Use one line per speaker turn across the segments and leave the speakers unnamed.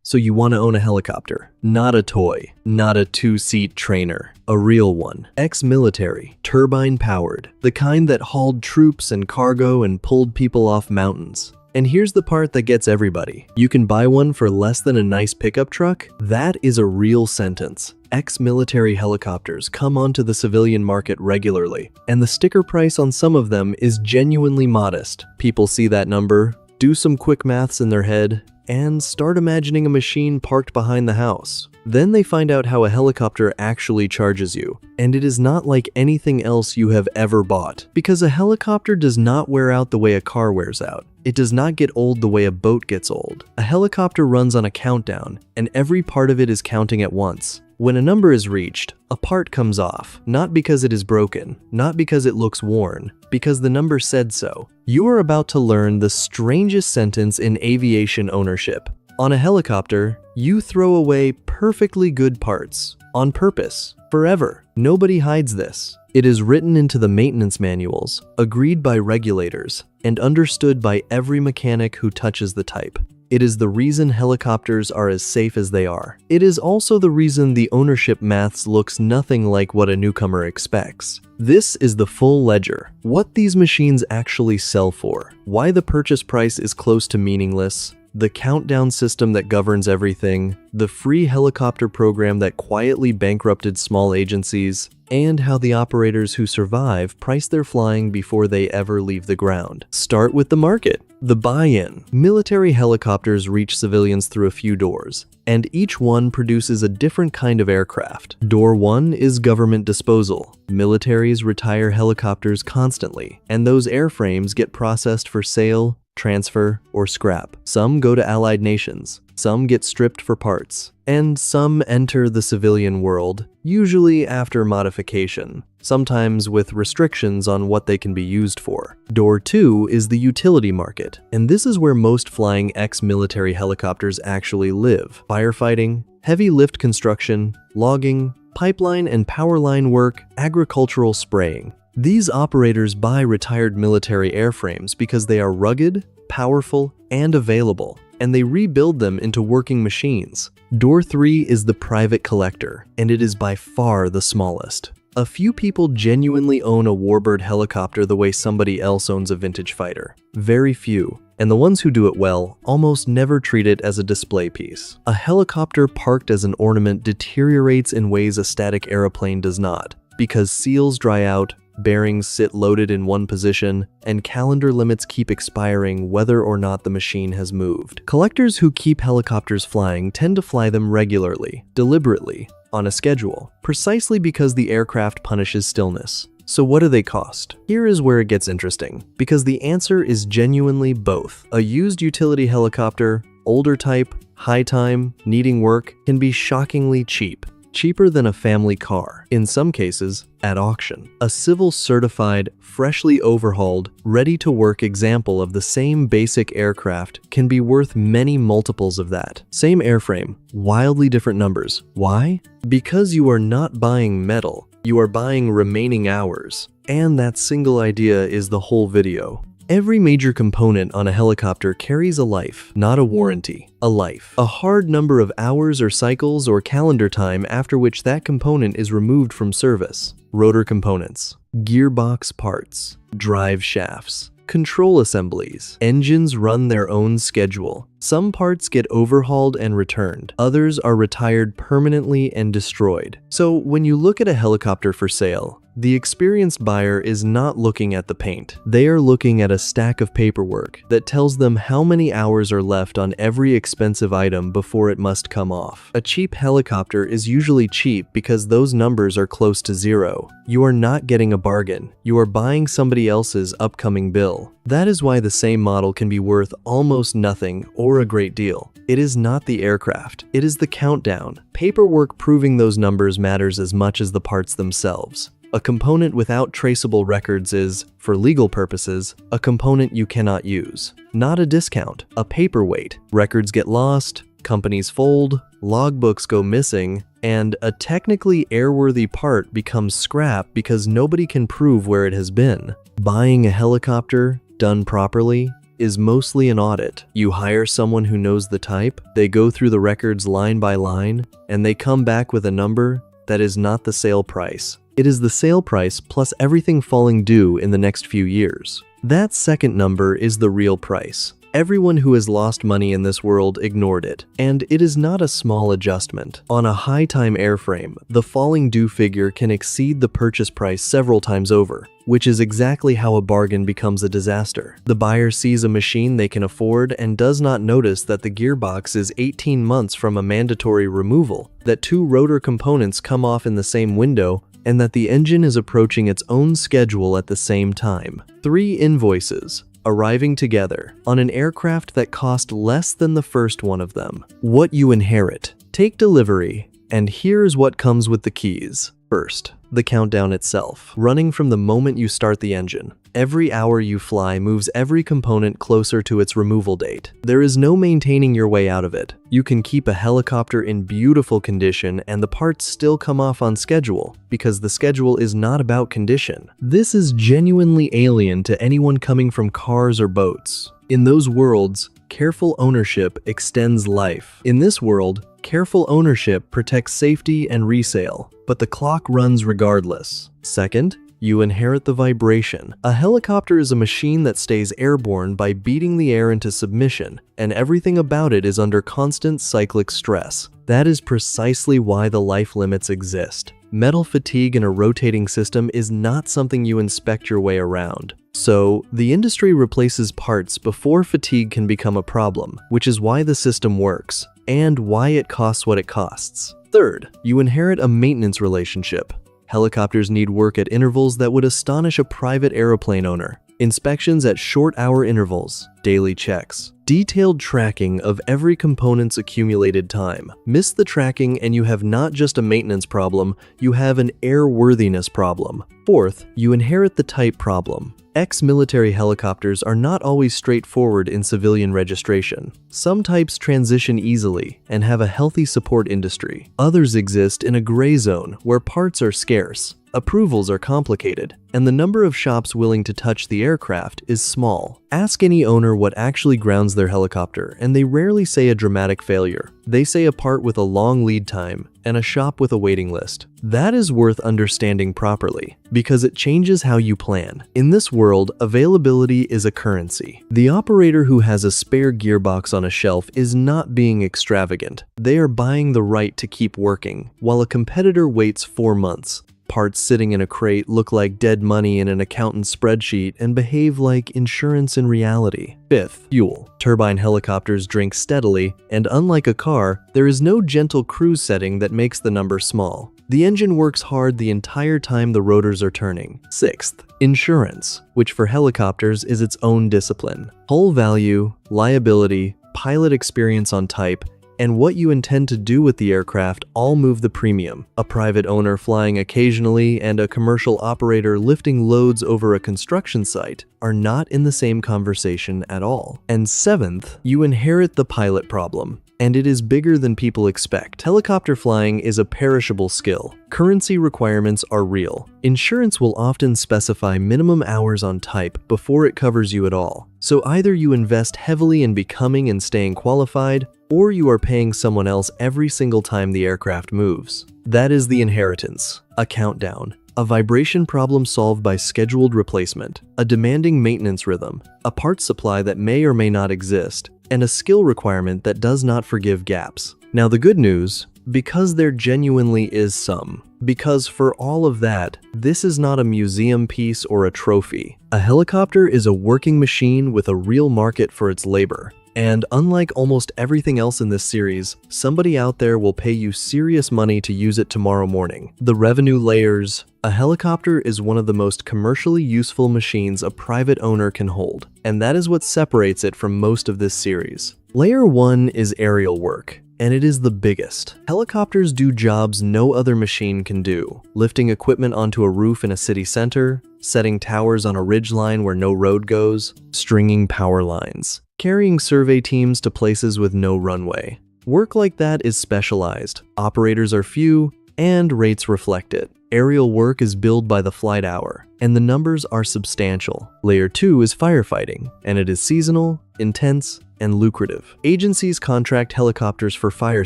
So you want to own a helicopter, not a toy, not a two-seat trainer, a real one. Ex-military, turbine-powered, the kind that hauled troops and cargo and pulled people off mountains. And here's the part that gets everybody. You can buy one for less than a nice pickup truck? That is a real sentence. Ex-military helicopters come onto the civilian market regularly, and the sticker price on some of them is genuinely modest. People see that number, do some quick maths in their head, and start imagining a machine parked behind the house. Then they find out how a helicopter actually charges you, and it is not like anything else you have ever bought. Because a helicopter does not wear out the way a car wears out. It does not get old the way a boat gets old. A helicopter runs on a countdown, and every part of it is counting at once. When a number is reached, a part comes off, not because it is broken, not because it looks worn, because the number said so. You are about to learn the strangest sentence in aviation ownership. On a helicopter, you throw away perfectly good parts, on purpose, forever. Nobody hides this. It is written into the maintenance manuals, agreed by regulators, and understood by every mechanic who touches the type. It is the reason helicopters are as safe as they are. It is also the reason the ownership maths looks nothing like what a newcomer expects. This is the full ledger. What these machines actually sell for, why the purchase price is close to meaningless, the countdown system that governs everything, the free helicopter program that quietly bankrupted small agencies, and how the operators who survive price their flying before they ever leave the ground. Start with the market. The buy-in. Military helicopters reach civilians through a few doors, and each one produces a different kind of aircraft. Door 1 is government disposal. Militaries retire helicopters constantly, and those airframes get processed for sale, transfer, or scrap. Some go to allied nations, some get stripped for parts, and some enter the civilian world, usually after modification, sometimes with restrictions on what they can be used for. Door 2 is the utility market, and this is where most flying ex-military helicopters actually live. Firefighting, heavy lift construction, logging, pipeline and power line work, agricultural spraying. These operators buy retired military airframes because they are rugged, powerful, and available, and they rebuild them into working machines. Door 3 is the private collector, and it is by far the smallest. A few people genuinely own a warbird helicopter the way somebody else owns a vintage fighter. Very few, and the ones who do it well almost never treat it as a display piece. A helicopter parked as an ornament deteriorates in ways a static aeroplane does not, because seals dry out, bearings sit loaded in one position, and calendar limits keep expiring whether or not the machine has moved. Collectors who keep helicopters flying tend to fly them regularly, deliberately, on a schedule, precisely because the aircraft punishes stillness. So what do they cost? Here is where it gets interesting, because the answer is genuinely both. A used utility helicopter, older type, high time, needing work, can be shockingly cheap. Cheaper than a family car, in some cases, at auction. A civil certified, freshly overhauled, ready-to-work example of the same basic aircraft can be worth many multiples of that. Same airframe, wildly different numbers. Why? Because you are not buying metal, you are buying remaining hours. And that single idea is the whole video. Every major component on a helicopter carries a life, not a warranty. A life. A hard number of hours or cycles or calendar time after which that component is removed from service. Rotor components, gearbox parts, drive shafts, control assemblies. Engines run their own schedule. Some parts get overhauled and returned. Others are retired permanently and destroyed. So when you look at a helicopter for sale, the experienced buyer is not looking at the paint. They are looking at a stack of paperwork that tells them how many hours are left on every expensive item before it must come off. A cheap helicopter is usually cheap because those numbers are close to zero. You are not getting a bargain. You are buying somebody else's upcoming bill. That is why the same model can be worth almost nothing or a great deal. It is not the aircraft, it is the countdown. Paperwork proving those numbers matters as much as the parts themselves. A component without traceable records is, for legal purposes, a component you cannot use. Not a discount, a paperweight. Records get lost, companies fold, logbooks go missing, and a technically airworthy part becomes scrap because nobody can prove where it has been. Buying a helicopter, done properly, is mostly an audit. You hire someone who knows the type, they go through the records line by line, and they come back with a number that is not the sale price. It is the sale price plus everything falling due in the next few years. That second number is the real price. Everyone who has lost money in this world ignored it, and it is not a small adjustment. On a high-time airframe, the falling due figure can exceed the purchase price several times over, which is exactly how a bargain becomes a disaster. The buyer sees a machine they can afford and does not notice that the gearbox is 18 months from a mandatory removal, that 2 rotor components come off in the same window, and that the engine is approaching its own schedule at the same time. 3 invoices arriving together on an aircraft that cost less than the first one of them. What you inherit. Take delivery, and here's what comes with the keys. First, the countdown itself, running from the moment you start the engine. Every hour you fly moves every component closer to its removal date. There is no maintaining your way out of it. You can keep a helicopter in beautiful condition and the parts still come off on schedule, because the schedule is not about condition. This is genuinely alien to anyone coming from cars or boats. In those worlds, careful ownership extends life. In this world, careful ownership protects safety and resale, but the clock runs regardless. Second, you inherit the vibration. A helicopter is a machine that stays airborne by beating the air into submission, and everything about it is under constant cyclic stress. That is precisely why the life limits exist. Metal fatigue in a rotating system is not something you inspect your way around. So, the industry replaces parts before fatigue can become a problem, which is why the system works, and why it costs what it costs. Third, you inherit a maintenance relationship. Helicopters need work at intervals that would astonish a private aeroplane owner. Inspections at short-hour intervals, daily checks, detailed tracking of every component's accumulated time. Miss the tracking and you have not just a maintenance problem, you have an airworthiness problem. Fourth, you inherit the type problem. Ex-military helicopters are not always straightforward in civilian registration. Some types transition easily and have a healthy support industry. Others exist in a gray zone where parts are scarce, approvals are complicated, and the number of shops willing to touch the aircraft is small. Ask any owner what actually grounds their helicopter, and they rarely say a dramatic failure. They say a part with a long lead time and a shop with a waiting list. That is worth understanding properly, because it changes how you plan. In this world, availability is a currency. The operator who has a spare gearbox on a shelf is not being extravagant. They are buying the right to keep working, while a competitor waits 4 months. Parts sitting in a crate look like dead money in an accountant's spreadsheet and behave like insurance in reality. Fifth, fuel. Turbine helicopters drink steadily, and unlike a car, there is no gentle cruise setting that makes the number small. The engine works hard the entire time the rotors are turning. Sixth, insurance, which for helicopters is its own discipline. Hull value, liability, pilot experience on type, and what you intend to do with the aircraft all move the premium. A private owner flying occasionally and a commercial operator lifting loads over a construction site are not in the same conversation at all. And seventh, you inherit the pilot problem, and it is bigger than people expect. Helicopter flying is a perishable skill. Currency requirements are real. Insurance will often specify minimum hours on type before it covers you at all. So either you invest heavily in becoming and staying qualified, or you are paying someone else every single time the aircraft moves. That is the inheritance. A countdown. A vibration problem solved by scheduled replacement. A demanding maintenance rhythm. A parts supply that may or may not exist. And a skill requirement that does not forgive gaps. Now the good news, because there genuinely is some. Because for all of that, this is not a museum piece or a trophy. A helicopter is a working machine with a real market for its labor. And unlike almost everything else in this series, somebody out there will pay you serious money to use it tomorrow morning. The revenue layers. A helicopter is one of the most commercially useful machines a private owner can hold, and that is what separates it from most of this series. Layer 1 is aerial work, and it is the biggest. Helicopters do jobs no other machine can do. Lifting equipment onto a roof in a city center, setting towers on a ridgeline where no road goes, stringing power lines, carrying survey teams to places with no runway. Work like that is specialized. Operators are few, and rates reflect it. Aerial work is billed by the flight hour, and the numbers are substantial. Layer 2 is firefighting, and it is seasonal, intense, and lucrative. Agencies contract helicopters for fire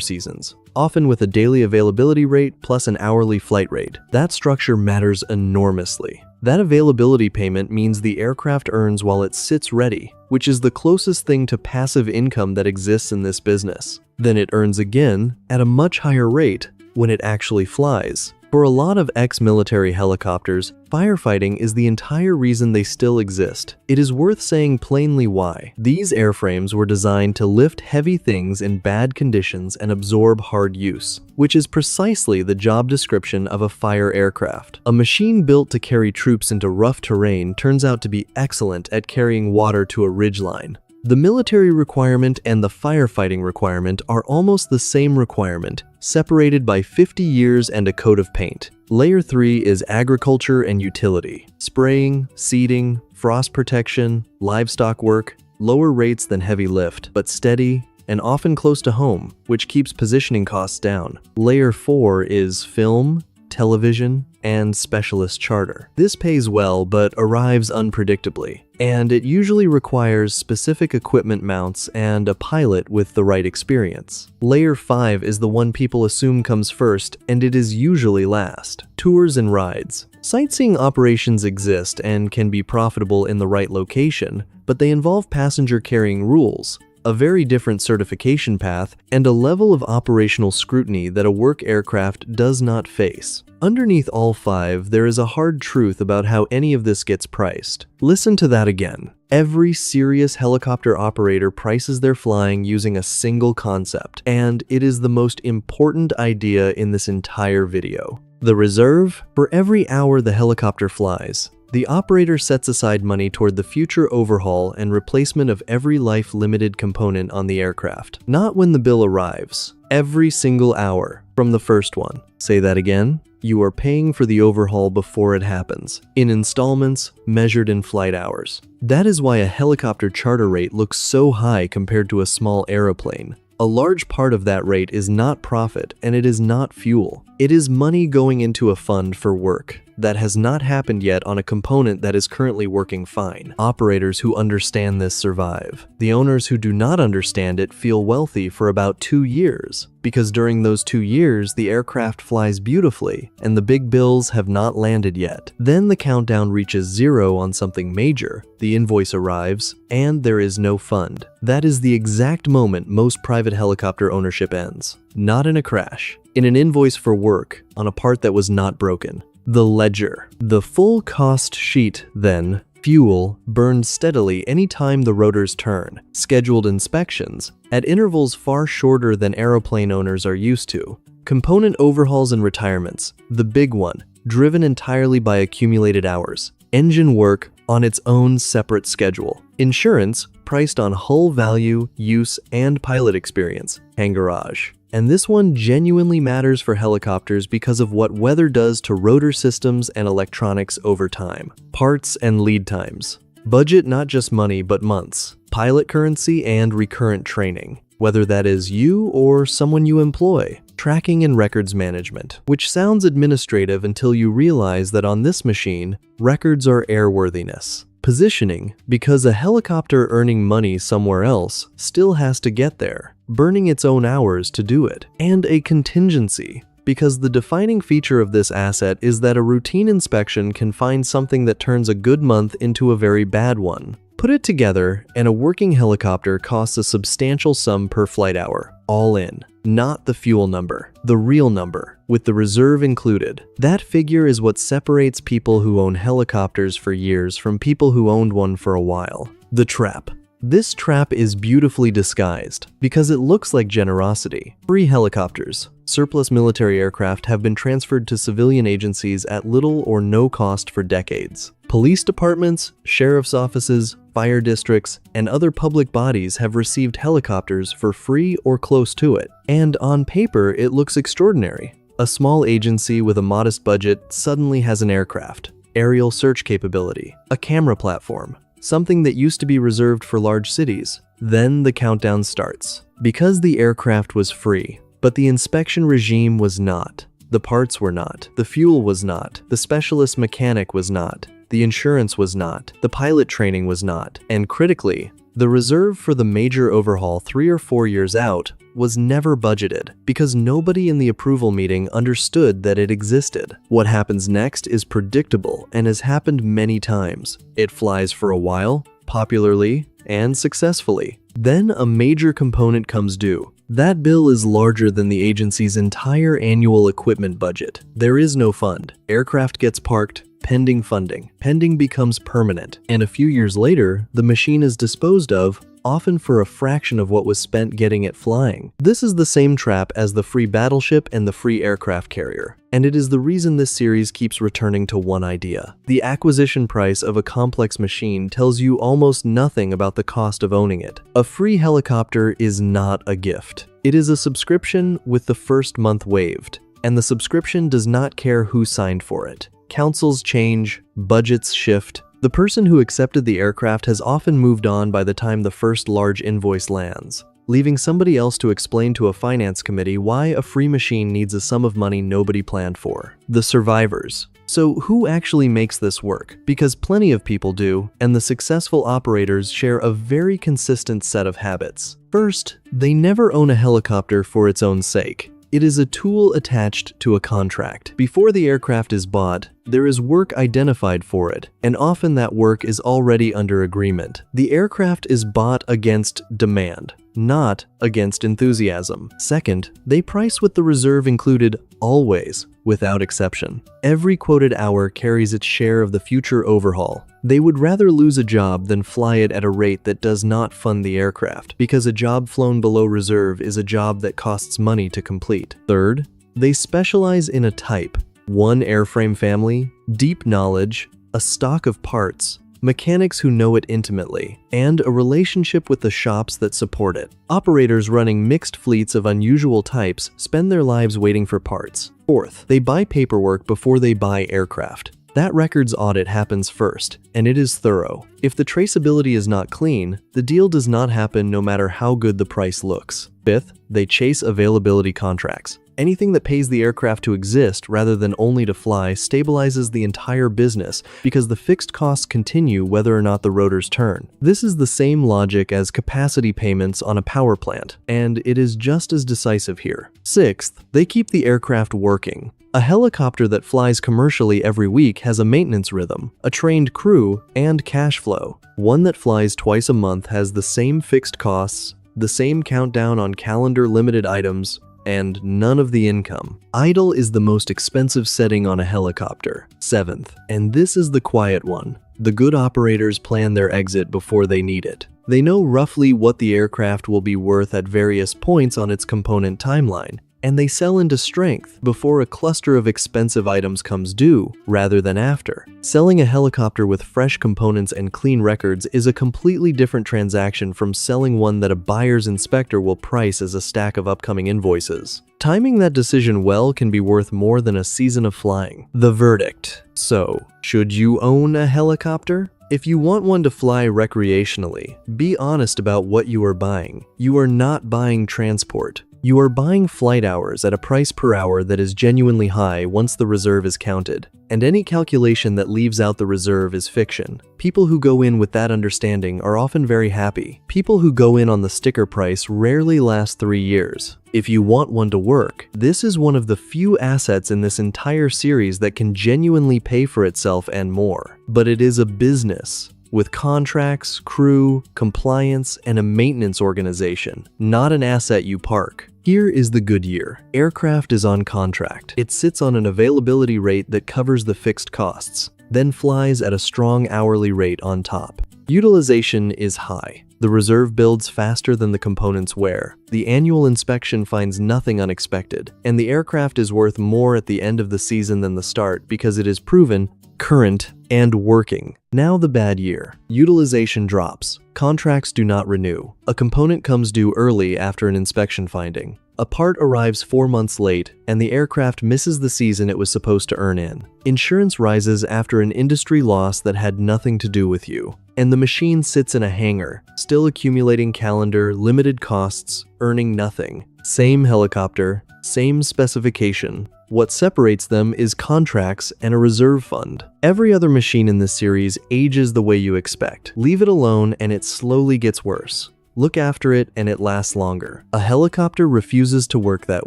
seasons, often with a daily availability rate plus an hourly flight rate. That structure matters enormously. That availability payment means the aircraft earns while it sits ready, which is the closest thing to passive income that exists in this business. Then it earns again at a much higher rate when it actually flies. For a lot of ex-military helicopters, firefighting is the entire reason they still exist. It is worth saying plainly why. These airframes were designed to lift heavy things in bad conditions and absorb hard use, which is precisely the job description of a fire aircraft. A machine built to carry troops into rough terrain turns out to be excellent at carrying water to a ridgeline. The military requirement and the firefighting requirement are almost the same requirement, separated by 50 years and a coat of paint. Layer 3 is agriculture and utility. Spraying, seeding, frost protection, livestock work, lower rates than heavy lift, but steady and often close to home, which keeps positioning costs down. Layer 4 is film, television, and specialist charter. This pays well but arrives unpredictably, and it usually requires specific equipment mounts and a pilot with the right experience. Layer 5 is the one people assume comes first, and it is usually last. Tours and rides. Sightseeing operations exist and can be profitable in the right location, but they involve passenger carrying rules, a very different certification path, and a level of operational scrutiny that a work aircraft does not face. Underneath all 5, there is a hard truth about how any of this gets priced. Listen to that again. Every serious helicopter operator prices their flying using a single concept, and it is the most important idea in this entire video. The reserve. For every hour the helicopter flies, the operator sets aside money toward the future overhaul and replacement of every life-limited component on the aircraft. Not when the bill arrives. Every single hour from the first one. Say that again. You are paying for the overhaul before it happens, in installments measured in flight hours. That is why a helicopter charter rate looks so high compared to a small aeroplane. A large part of that rate is not profit, and it is not fuel. It is money going into a fund for work that has not happened yet on a component that is currently working fine. Operators who understand this survive. The owners who do not understand it feel wealthy for about 2 years, because during those 2 years, the aircraft flies beautifully, and the big bills have not landed yet. Then the countdown reaches 0 on something major, the invoice arrives, and there is no fund. That is the exact moment most private helicopter ownership ends. Not in a crash, in an invoice for work on a part that was not broken. The ledger. The full cost sheet, then. Fuel burned steadily anytime the rotors turn. Scheduled inspections at intervals far shorter than aeroplane owners are used to. Component overhauls and retirements. The big one, driven entirely by accumulated hours. Engine work on its own separate schedule. Insurance priced on hull value, use, and pilot experience. Hangarage. And this one genuinely matters for helicopters because of what weather does to rotor systems and electronics over time. Parts and lead times. Budget not just money but months. Pilot currency and recurrent training, whether that is you or someone you employ. Tracking and records management, which sounds administrative until you realize that on this machine, records are airworthiness. Positioning, because a helicopter earning money somewhere else still has to get there, burning its own hours to do it. And a contingency, because the defining feature of this asset is that a routine inspection can find something that turns a good month into a very bad one. Put it together, and a working helicopter costs a substantial sum per flight hour, all in. Not the fuel number, the real number, with the reserve included. That figure is what separates people who own helicopters for years from people who owned one for a while. The trap. This trap is beautifully disguised because it looks like generosity. Free helicopters. Surplus military aircraft have been transferred to civilian agencies at little or no cost for decades. Police departments, sheriff's offices, fire districts, and other public bodies have received helicopters for free or close to it. And on paper, it looks extraordinary. A small agency with a modest budget suddenly has an aircraft, aerial search capability, a camera platform, something that used to be reserved for large cities. Then the countdown starts. Because the aircraft was free, but the inspection regime was not. The parts were not. The fuel was not. The specialist mechanic was not. The insurance was not. The pilot training was not. And critically, the reserve for the major overhaul 3 or 4 years out was never budgeted because nobody in the approval meeting understood that it existed. What happens next is predictable and has happened many times. It flies for a while, popularly and successfully. Then a major component comes due. That bill is larger than the agency's entire annual equipment budget. There is no fund. Aircraft gets parked, pending funding. Pending becomes permanent, and a few years later, the machine is disposed of, often for a fraction of what was spent getting it flying. This is the same trap as the free battleship and the free aircraft carrier, and it is the reason this series keeps returning to one idea. The acquisition price of a complex machine tells you almost nothing about the cost of owning it. A free helicopter is not a gift. It is a subscription with the first month waived, and the subscription does not care who signed for it. Councils change, budgets shift. The person who accepted the aircraft has often moved on by the time the first large invoice lands, leaving somebody else to explain to a finance committee why a free machine needs a sum of money nobody planned for. The survivors. So who actually makes this work? Because plenty of people do, and the successful operators share a very consistent set of habits. First, they never own a helicopter for its own sake. It is a tool attached to a contract. Before the aircraft is bought, there is work identified for it, and often that work is already under agreement. The aircraft is bought against demand, not against enthusiasm. Second, they price with the reserve included always, without exception. Every quoted hour carries its share of the future overhaul. They would rather lose a job than fly it at a rate that does not fund the aircraft, because a job flown below reserve is a job that costs money to complete. Third, they specialize in a type. One airframe family, deep knowledge, a stock of parts, mechanics who know it intimately, and a relationship with the shops that support it. Operators running mixed fleets of unusual types spend their lives waiting for parts. Fourth, they buy paperwork before they buy aircraft. That records audit happens first, and it is thorough. If the traceability is not clean, the deal does not happen no matter how good the price looks. Fifth, they chase availability contracts. Anything that pays the aircraft to exist rather than only to fly stabilizes the entire business because the fixed costs continue whether or not the rotors turn. This is the same logic as capacity payments on a power plant, and it is just as decisive here. Sixth, they keep the aircraft working. A helicopter that flies commercially every week has a maintenance rhythm, a trained crew, and cash flow. One that flies twice a month has the same fixed costs, the same countdown on calendar limited items, and none of the income. Idle is the most expensive setting on a helicopter. Seventh, and this is the quiet one. The good operators plan their exit before they need it. They know roughly what the aircraft will be worth at various points on its component timeline, and they sell into strength before a cluster of expensive items comes due, rather than after. Selling a helicopter with fresh components and clean records is a completely different transaction from selling one that a buyer's inspector will price as a stack of upcoming invoices. Timing that decision well can be worth more than a season of flying. The verdict. So, should you own a helicopter? If you want one to fly recreationally, be honest about what you are buying. You are not buying transport. You are buying flight hours at a price per hour that is genuinely high once the reserve is counted, and any calculation that leaves out the reserve is fiction. People who go in with that understanding are often very happy. People who go in on the sticker price rarely last 3 years. If you want one to work, this is one of the few assets in this entire series that can genuinely pay for itself and more. But it is a business, with contracts, crew, compliance, and a maintenance organization, not an asset you park. Here is the good year. Aircraft is on contract. It sits on an availability rate that covers the fixed costs, then flies at a strong hourly rate on top. Utilization is high. The reserve builds faster than the components wear. The annual inspection finds nothing unexpected, and the aircraft is worth more at the end of the season than the start because it is proven, current, and working. Now the bad year. Utilization drops. Contracts do not renew. A component comes due early after an inspection finding. A part arrives 4 months late, and the aircraft misses the season it was supposed to earn in. Insurance rises after an industry loss that had nothing to do with you. And the machine sits in a hangar, still accumulating calendar, limited costs, earning nothing. Same helicopter, same specification. What separates them is contracts and a reserve fund. Every other machine in this series ages the way you expect. Leave it alone and it slowly gets worse. Look after it and it lasts longer. A helicopter refuses to work that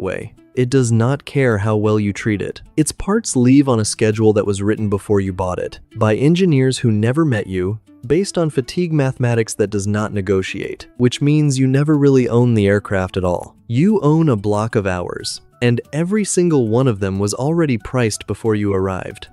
way. It does not care how well you treat it. Its parts leave on a schedule that was written before you bought it, by engineers who never met you, based on fatigue mathematics that does not negotiate, which means you never really own the aircraft at all. You own a block of hours, and every single one of them was already priced before you arrived.